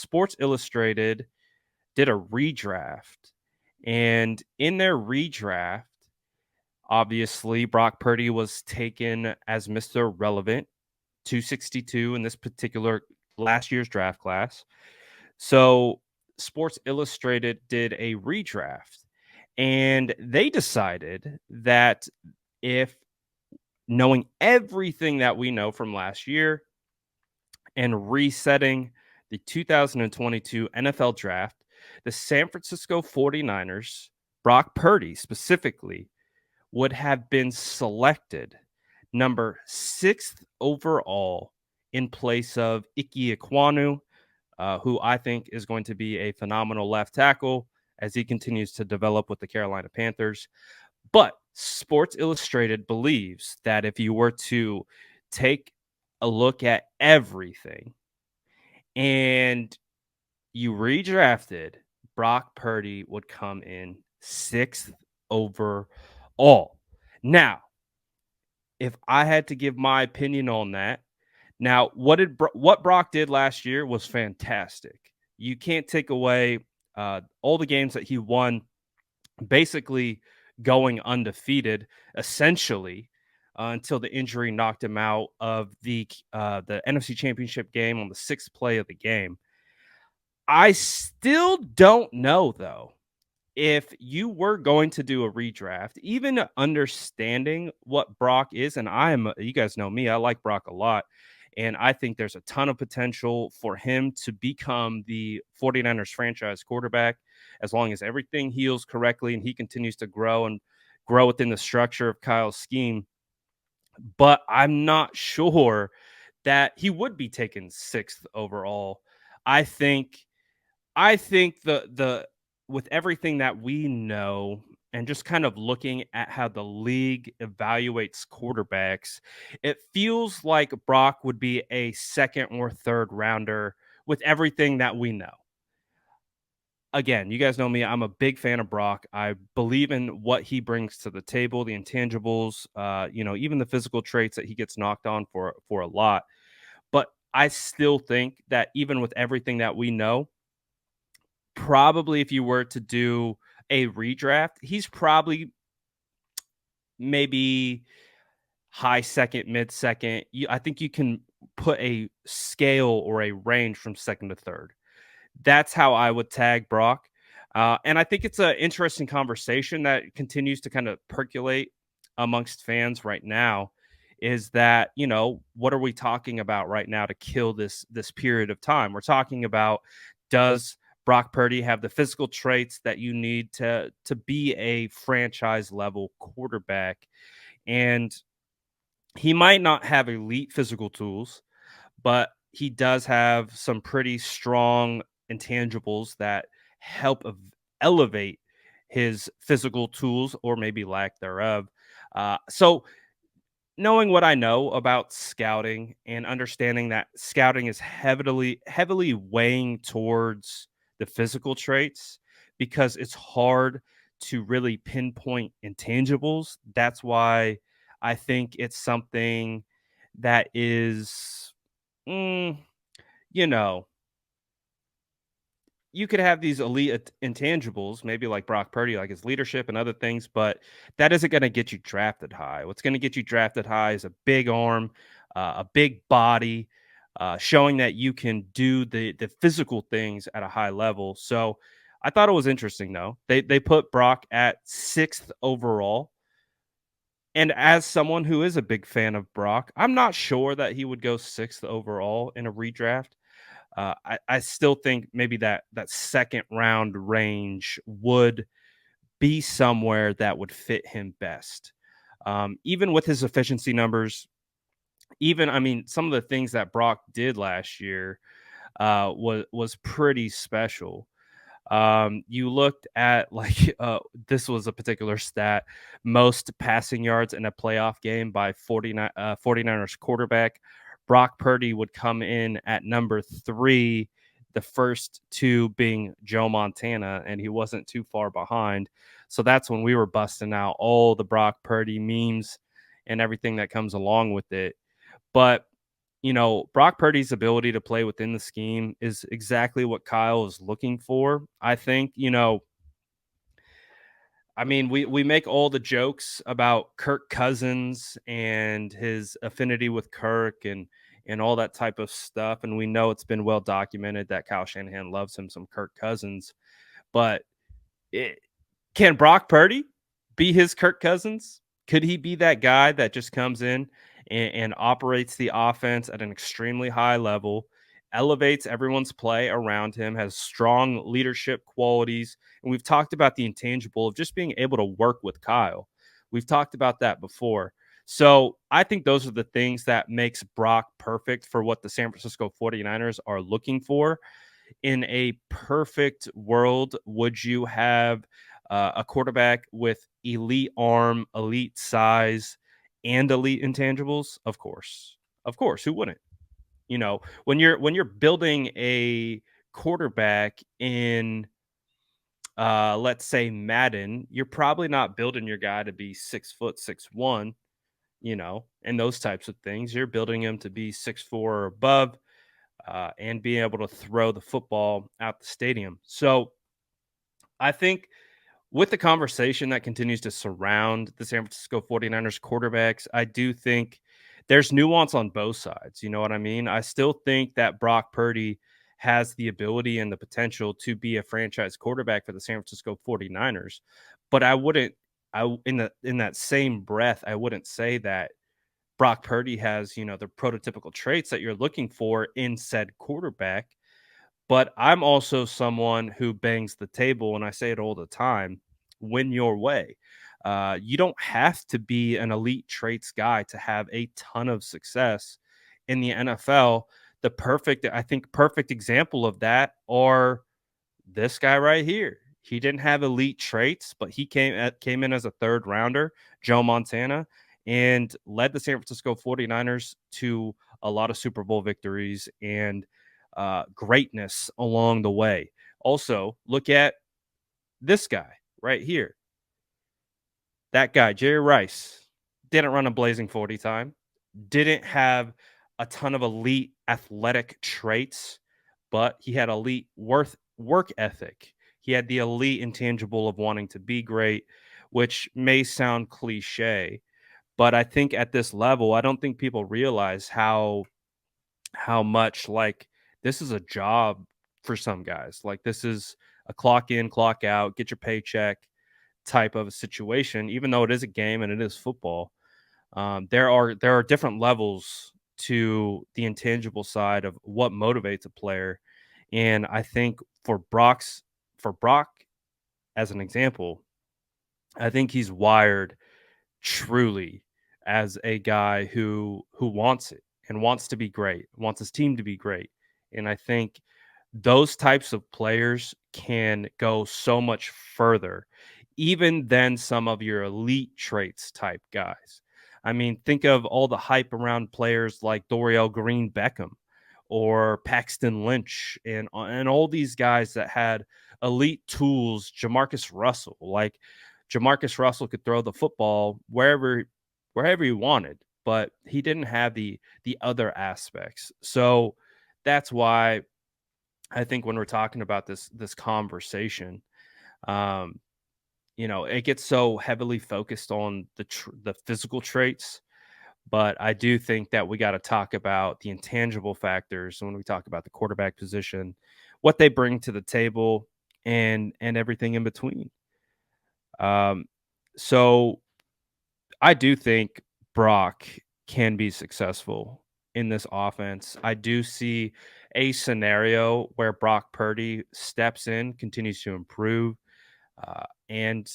Sports Illustrated did a redraft. And in their redraft, obviously, Brock Purdy was taken as Mr. Relevant, 262 in this particular last year's draft class. So Sports Illustrated did a redraft and they decided that if knowing everything that we know from last year and resetting the 2022 NFL draft, the San Francisco 49ers, Brock Purdy specifically, would have been selected number 6th overall in place of Ike Ekwonu, who I think is going to be a phenomenal left tackle as he continues to develop with the Carolina Panthers. But Sports Illustrated believes that if you were to take a look at everything and you redrafted, Brock Purdy would come in 6th overall. Now, if I had to give my opinion on that, now what Brock did last year was fantastic. You can't take away all the games that he won, basically going undefeated, essentially until the injury knocked him out of the NFC Championship game on the 6th play of the game. I still don't know though if you were going to do a redraft, even understanding what Brock is, and you guys know me, I like Brock a lot. And I think there's a ton of potential for him to become the 49ers franchise quarterback as long as everything heals correctly and he continues to grow and grow within the structure of Kyle's scheme. But I'm not sure that he would be taken 6th overall. I think the with everything that we know and just kind of looking at how the league evaluates quarterbacks, it feels like Brock would be a second or third rounder with everything that we know. Again, you guys know me. I'm a big fan of Brock. I believe in what he brings to the table, the intangibles, even the physical traits that he gets knocked on for a lot. But I still think that even with everything that we know, probably if you were to do a redraft, he's probably maybe high second, mid second. I think you can put a scale or a range from second to third. That's how I would tag Brock. And I think it's an interesting conversation that continues to kind of percolate amongst fans right now is that, what are we talking about right now to kill this period of time? We're talking about, does Brock Purdy have the physical traits that you need to be a franchise level quarterback? And he might not have elite physical tools, but he does have some pretty strong intangibles that help elevate his physical tools or maybe lack thereof. So knowing what I know about scouting and understanding that scouting is heavily weighing towards the physical traits because it's hard to really pinpoint intangibles. That's why I think it's something that is, mm, you know, you could have these elite intangibles, maybe like Brock Purdy, like his leadership and other things, but that isn't going to get you drafted high. What's going to get you drafted high is a big arm, a big body, showing that you can do the physical things at a high level. So I thought it was interesting, though. They put Brock at 6th overall. And as someone who is a big fan of Brock, I'm not sure that he would go 6th overall in a redraft. I still think maybe that second round range would be somewhere that would fit him best. Even with his efficiency numbers, some of the things that Brock did last year was pretty special. You looked at this was a particular stat: most passing yards in a playoff game by 49ers quarterback. Brock Purdy would come in at number 3, the first 2 being Joe Montana, and he wasn't too far behind. So that's when we were busting out all the Brock Purdy memes and everything that comes along with it. But Brock Purdy's ability to play within the scheme is exactly what Kyle is looking for. I think, I mean, we make all the jokes about Kirk Cousins and his affinity with Kirk and all that type of stuff, and we know it's been well documented that Kyle Shanahan loves him some Kirk Cousins, but it, can Brock Purdy be his Kirk Cousins? Could he be that guy that just comes in and operates the offense at an extremely high level, elevates everyone's play around him, has strong leadership qualities? And we've talked about the intangible of just being able to work with Kyle. We've talked about that before. So I think those are the things that makes Brock perfect for what the San Francisco 49ers are looking for. In a perfect world, would you have a quarterback with elite arm, elite size, and elite intangibles? Of course. Who wouldn't? When you're building a quarterback in, let's say Madden, you're probably not building your guy to be 6 foot 6'1", and those types of things. You're building him to be 6'4" or above, and being able to throw the football out the stadium. So I think with the conversation that continues to surround the San Francisco 49ers quarterbacks, I do think there's nuance on both sides. You know what I mean? I still think that Brock Purdy has the ability and the potential to be a franchise quarterback for the San Francisco 49ers, but I wouldn't in that same breath, I wouldn't say that Brock Purdy has, the prototypical traits that you're looking for in said quarterback. But I'm also someone who bangs the table, and I say it all the time: win your way. You don't have to be an elite traits guy to have a ton of success in the NFL. I think, perfect example of that are this guy right here. He didn't have elite traits, but he came in as a third rounder, Joe Montana, and led the San Francisco 49ers to a lot of Super Bowl victories and greatness along the way. Also, look at this guy right here. That guy, Jerry Rice, didn't run a blazing 40 time, didn't have a ton of elite athletic traits, but he had elite work ethic. He had the elite intangible of wanting to be great, which may sound cliche, but I think at this level, I don't think people realize how much, like, this is a job for some guys. Like, this is a clock in, clock out, get your paycheck type of a situation. Even though it is a game and it is football, there are different levels to the intangible side of what motivates a player. And I think for Brock as an example, I think he's wired truly as a guy who wants it and wants to be great, wants his team to be great. And I think those types of players can go so much further even than some of your elite traits type guys. I mean, think of all the hype around players like Dorial Green Beckham or Paxton Lynch and all these guys that had elite tools. Jamarcus Russell, like, Jamarcus Russell could throw the football wherever he wanted, but he didn't have the other aspects. So that's why I think when we're talking about this conversation, um, it gets so heavily focused on the physical traits, but I do think that we got to talk about the intangible factors when we talk about the quarterback position, what they bring to the table, and everything in between. Um, so I do think Brock can be successful in this offense. I do see a scenario where Brock Purdy steps in, continues to improve, and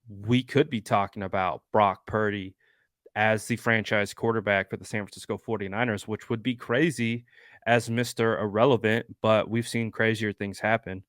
we could be talking about Brock Purdy as the franchise quarterback for the San Francisco 49ers, which would be crazy as Mr. Irrelevant, but we've seen crazier things happen.